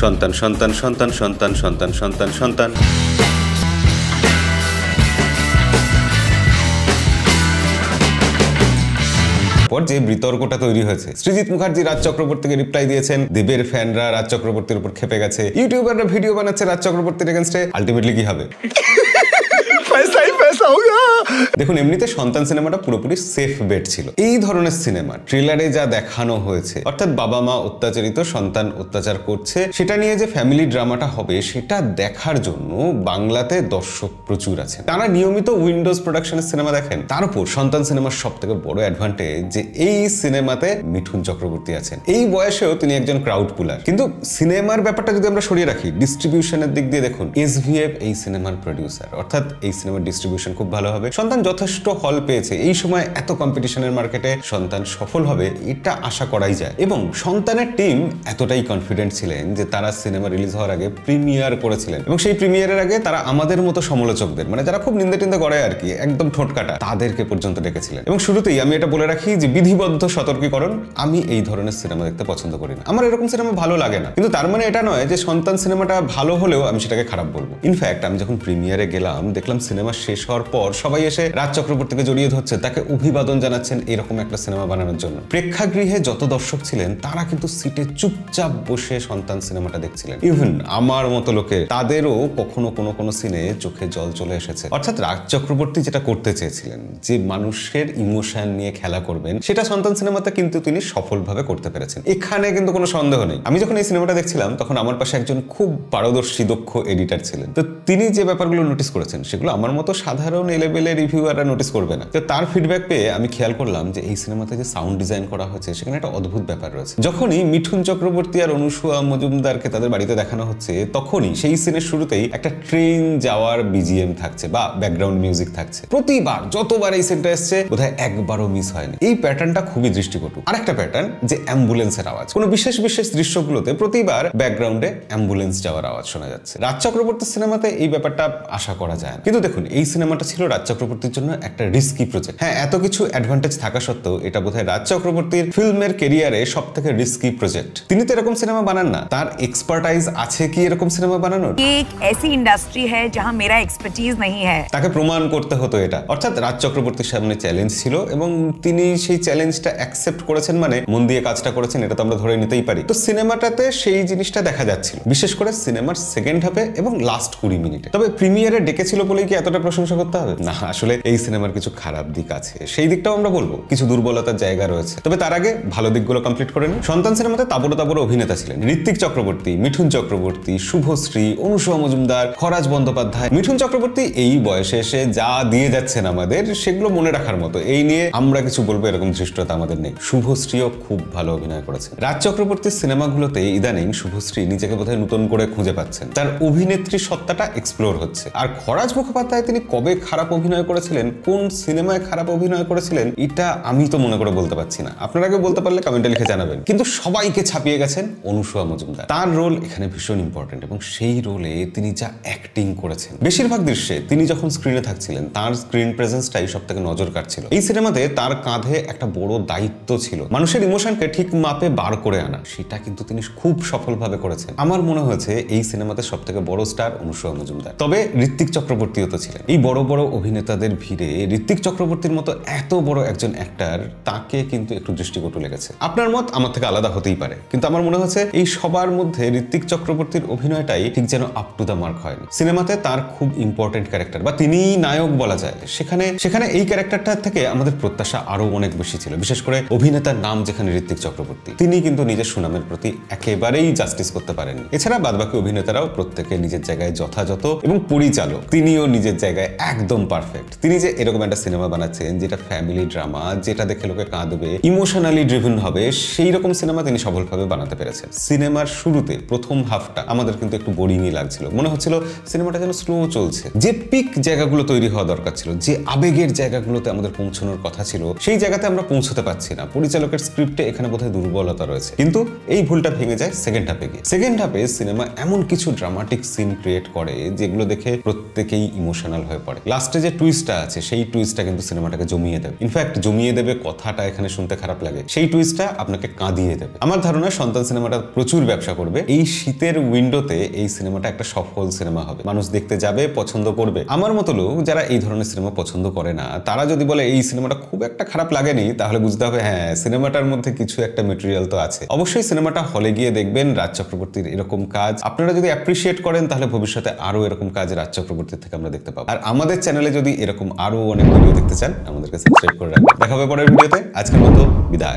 সন্তান সন্তান সন্তান সন্তান সন্তান সন্তান সন্তান যে বিতর্কটা তৈরি হয়েছে, সৃজিত মুখার্জি রাজ চক্রবর্তীকে রিপ্লাই দিয়েছেন, দেবের ফ্যানরা রাজ চক্রবর্তীর উপর খেপে গেছে, ইউটিউবাররা ভিডিও বানাচ্ছে রাজ চক্রবর্তীর এগেইনস্টে। আলটিমেটলি কি হবে? দেখুন, এমনিতে সন্তান সিনেমাটা পুরোপুরি সেফ বেট ছিল। এই ধরনের সিনেমা ট্রেলারে যা দেখানো হয়েছে, অর্থাৎ বাবা মা অত্যাচারিত, সন্তান অত্যাচার করছে, সেটা নিয়ে যে ফ্যামিলি ড্রামাটা হবে সেটা দেখার জন্য বাংলাতে দর্শক প্রচুর আছে। তারা নিয়মিত উইন্ডোজ প্রোডাকশনের সিনেমা দেখেন। তার উপর সন্তান সিনেমার সব থেকে বড় অ্যাডভান্টেজ যে এই সিনেমাতে মিঠুন চক্রবর্তী আছেন। এই বয়সেও তিনি একজন ক্রাউড পুলার। কিন্তু সিনেমার ব্যাপারটা যদি আমরা সরিয়ে রাখি, ডিস্ট্রিবিউশনের দিক দিয়ে দেখুন, এসভিএফ এই সিনেমার প্রডিউসার, অর্থাৎ এই সিনেমার ডিস্ট্রিবিউশন খুব ভালো হবে। সন্তান যথেষ্ট হল পেয়েছে। এই সময় এত কম্পিটিশনের মার্কেটে সন্তান সফল হবে এটা আশা করাই যায়। এবং সন্তানের টিম এতটাই কনফিডেন্ট ছিলেন যে তারা সিনেমা রিলিজ হওয়ার আগে প্রিমিয়ার করেছিলেন, এবং সেই প্রিমিয়ারের আগে তারা আমাদের মতো সমালোচকদের, মানে যারা খুব নিন্দে টিন্দে করে আর কি, একদম ঠোঁট কাটা, তাদেরকে পর্যন্ত ডেকেছিলেন। এবং শুরুতেই আমি এটা বলে রাখি যে বিধিবদ্ধ সতর্কীকরণ, আমি এই ধরনের সিনেমা দেখতে পছন্দ করি না। আমার এরকম সিনেমা ভালো লাগে না। কিন্তু তার মানে এটা নয় যে সন্তান সিনেমাটা ভালো হলেও আমি সেটাকে খারাপ বলবো। ইনফ্যাক্ট আমি যখন প্রিমিয়ারে গেলাম, দেখলাম সিনেমা শেষ হওয়ার পর সবাই এসে রাজ চক্রবর্তীকে জড়িয়ে ধরছে, তাকে অভিবাদন জানাচ্ছেন এরকম একটা সিনেমা বানানোর জন্য। প্রেক্ষাগৃহে যত দর্শক ছিলেন তারা কিন্তু সিটে চুপচাপ বসে সন্তান সিনেমাটা দেখছিলেন। ইভেন আমার মতো লোকে, তাদেরও কখনো কোনো সিনে চোখে জল চলে এসেছে। অর্থাৎ রাজ চক্রবর্তী যেটা করতে চেয়েছিলেন, যে মানুষের ইমোশন নিয়ে খেলা করবেন, সেটা সন্তান সিনেমাতে কিন্তু তিনি সফলভাবে করতে পেরেছেন। এখানে কিন্তু কোনো সন্দেহ নেই। আমি যখন এই সিনেমাটা দেখছিলাম তখন আমার পাশে একজন খুব পারদর্শী দক্ষ এডিটর ছিলেন। তো তিনি যে ব্যাপারগুলো নোটিস করেছেন সেগুলো আমার মতো সাধারণ লেভেলের রিভিউয়াররা নোটিস করবে না। তো তার ফিডব্যাক পেয়ে আমি খেয়াল করলাম যে এই সিনেমাতে যে সাউন্ড ডিজাইন করা হয়েছে সেখানে একটা অদ্ভুত ব্যাপার রয়েছে। যখনই মিঠুন চক্রবর্তী আর অনুসুয়া মজুমদারকে তাদের বাড়িতে দেখানো হচ্ছে, তখনই সেই সিনের শুরুতেই একটা ট্রেন যাওয়ার বিজিএম থাকছে বা ব্যাকগ্রাউন্ড মিউজিক থাকছে। প্রতিবার যতবার এই সিনটা এসছে বোধহয় একবারও মিস হয়নি। এই প্যাটার্নটা খুবই দৃষ্টিকটু। আরেকটা প্যাটার্ন যে অ্যাম্বুলেন্সের আওয়াজ, কোনো বিশেষ দৃশ্যগুলোতে প্রতিবার ব্যাকগ্রাউন্ডে অ্যাম্বুলেন্স যাওয়ার আওয়াজ শোনা যাচ্ছে। রাজ চক্রবর্তীর সিনেমাতে এই ব্যাপারটা আশা করা যায় না। কিন্তু দেখুন, এই সিনেমাটা ছিল রাজ চক্রবর্তীর জন্য একটা রিস্কি প্রজেক্ট। হ্যাঁ, এত কিছু অ্যাডভান্টেজ থাকা সত্ত্বেও এটা বোধহয় রাজ চক্রবর্তীর ফিল্মের ক্যারিয়ারে সব থেকে রিস্কি প্রজেক্ট। তিনি তো এরকম সিনেমা বানান না। তার এক্সপার্টাইজ আছে কি এরকম সিনেমা বানানোর? एक ऐसी इंडस्ट्री है जहां मेरा एक्सपर्टीज नहीं है। তাকে প্রমাণ করতে হতো এটা। অর্থাৎ রাজ চক্রবর্তীর সামনে চ্যালেঞ্জ ছিল এবং তিনি সেই চ্যালেঞ্জটা অ্যাকসেপ্ট করেছেন, মানে মন দিয়ে কাজটা করেছেন, এটা তো আমরা ধরে নিতেই পারি। তো সিনেমাটাতে সেই জিনিসটা দেখা যাচ্ছিল, বিশেষ করে সিনেমার সেকেন্ড হাফে এবং লাস্ট 20 মিনিটে। তবে প্রিমিয়ারে ডেকেছিল বলেই কি এতটা প্রশংসা করতে হবে? না, আসলে এই সিনেমার কিছু খারাপ দিক আছে, সেই দিকটাও আমরা বলবো। কিছু দুর্বলতার জায়গা রয়েছে। তবে তার আগে ভালো দিকগুলো কমপ্লিট করে নিই। সন্তান সিনেমাতে তাবড়ো অভিনেতা ছিলেন ঋত্বিক চক্রবর্তী, মিঠুন চক্রবর্তী, শুভশ্রী, অনুসুয়া মজুমদার, খরাজ বন্দ্যোপাধ্যায়। মিঠুন চক্রবর্তী এই বয়সে এসে যা দিয়ে যাচ্ছেন আমাদের, সেগুলো মনে রাখার মতো। এই নিয়ে আমরা কিছু বলবো এরকম ধৃষ্টতা আমাদের নেই। শুভশ্রীও খুব ভালো অভিনয় করেছেন। রাজ চক্রবর্তীর সিনেমাগুলোতে ইদানিং শুভশ্রী নিজেকে বোধহয় নতুন করে খুঁজে পাচ্ছেন, তার অভিনেত্রী সত্তাটা এক্সপ্লোর হচ্ছে। আর খরাজ মুখোপাধ্যায়, তিনি কবে খারাপ অভিনয় করেছিলেন, কোন সিনেমায় খারাপ অভিনয় করেছিলেন, এটা আমি তো মনে করে বলতে পারছি না। আপনারা কেউ বলতে পারলে কমেন্টে লিখে জানাবেন। কিন্তু সবাইকে ছাপিয়ে গেছেন অনুসুয়া মজুমদার। তার রোল এখানে ভীষণ ইম্পর্টেন্ট এবং সেই রোলে তিনি যা অ্যাক্টিং করেছেন, বেশিরভাগ দৃশ্যে তিনি যখন স্ক্রিনে থাকছিলেন তার স্ক্রিন প্রেজেন্সটাই সব থেকে নজর কাটছিল। এই সিনেমাতে তার কাঁধে একটা বড় দায়িত্ব ছিল, মানুষের ইমোশনকে ঠিক মাপে বার করে আনা। সেটা কিন্তু তিনি খুব সফলভাবে করেছেন। আমার মনে হয়েছে এই সিনেমাতে সব থেকে বড় স্টার অনুসুয়া মজুমদার। তবে ঋত্বিক চক্রবর্তীও তো ছিলেন। এই বড় বড় অভিনেতাদের ভিড়ে ঋত্বিক চক্রবর্তীর মতো এত বড় একজন অ্যাক্টর, তাকে কিন্তু একটু দৃষ্টিকটু লেগেছে। আপনার মত আমার থেকে আলাদা হতেই পারে, কিন্তু আমার মনে হচ্ছে এই সবার মধ্যে ঋত্বিক চক্রবর্তীর অভিনয়টাই ঠিক যেন আপ টু দা মার্ক হয়নি। সিনেমাতে তার খুব ইম্পর্টেন্ট ক্যারেক্টার বা তিনি নায়ক বলা যায়, সেখানে এই ক্যারেক্টারটা থেকে আমাদের প্রত্যাশা আরো অনেক বেশি ছিল। বিশেষ করে অভিনেতার নাম যেখানে ঋত্বিক চক্রবর্তী, তিনি কিন্তু নিজের সুনামের প্রতি একেবারেই জাস্টিস করতে পারেননি। এছাড়া বাদবাকি অভিনেতারাও প্রত্যেকে নিজের জায়গায় যথাযথ, এবং পরিচালক তিনিও নিজের জায়গায় একদম পারফেক্ট। তিনি যে এরকম একটা সিনেমা বানাচ্ছেন যেটা ফ্যামিলি ড্রামা, যেটা দেখে লোকে কাঁদবে, ইমোশনালি ড্রিভেন হবে, সেই রকম সিনেমা তিনি সফলভাবে বানাতে পেরেছেন। সিনেমার শুরুতে প্রথম হাফটা আমাদের কিন্তু একটু বোরিংই লাগছিল, মনে হচ্ছিল সিনেমাটা যেন স্লো চলছে। যে পিক জায়গাগুলো তৈরি হওয়া দরকার ছিল, যে আবেগের জায়গাগুলোতে আমাদের পৌঁছানোর কথা ছিল, সেই জায়গাতে আমরা পৌঁছতে পারছি না। পরিচালকের স্ক্রিপ্টে এখানে বোধহয় দুর্বলতা রয়েছে। কিন্তু এই ভুলটা ভেঙে যায় সেকেন্ড হাফে গিয়ে। সেকেন্ড হাফে সিনেমা এমন কিছু ড্রামাটিক সিন ক্রিয়েট করে যেগুলো দেখে প্রত্যেকেই ইমোশনাল হয়ে পড়ে। করে। লাস্টে যে টুইস্টটা আছে সেই টুইস্টটা কিন্তু সিনেমাটাকে জমিয়ে দেবে। ইনফ্যাক্ট জমিয়ে দেবে কথাটা এখানে শুনতে খারাপ লাগে, সেই টুইস্টটা আপনাকে কাঁদিয়ে দেবে। আমার ধারণা সন্তান সিনেমাটা প্রচুর ব্যবসা করবে। এই শীতের উইন্ডোতে এই সিনেমাটা একটা সফল সিনেমা হবে, মানুষ দেখতে যাবে, পছন্দ করবে। আমার মতো লোক যারা এই ধরনের সিনেমা পছন্দ করে না, তারা যদি বলে এই সিনেমাটা খুব একটা খারাপ লাগেনি, তাহলে বুঝতে হবে হ্যাঁ সিনেমাটার মধ্যে কিছু একটা মেটেরিয়াল তো আছে। অবশ্যই সিনেমাটা হলে গিয়ে দেখবেন। রাজ চক্রবর্তীর এরকম কাজ আপনারা যদি অ্যাপ্রিসিয়েট করেন, তাহলে ভবিষ্যতে আরো এরকম কাজ রাজ চক্রবর্তীর থেকে আমরা দেখতে পাবো। আর আমাদের চ্যানেলে যদি এরকম আরো অনেক ভিডিও দেখতে চান, আমাদেরকে সাবস্ক্রাইব করে রাখবেন। দেখা হবে পরের ভিডিওতে। আজকের মতো বিদায়।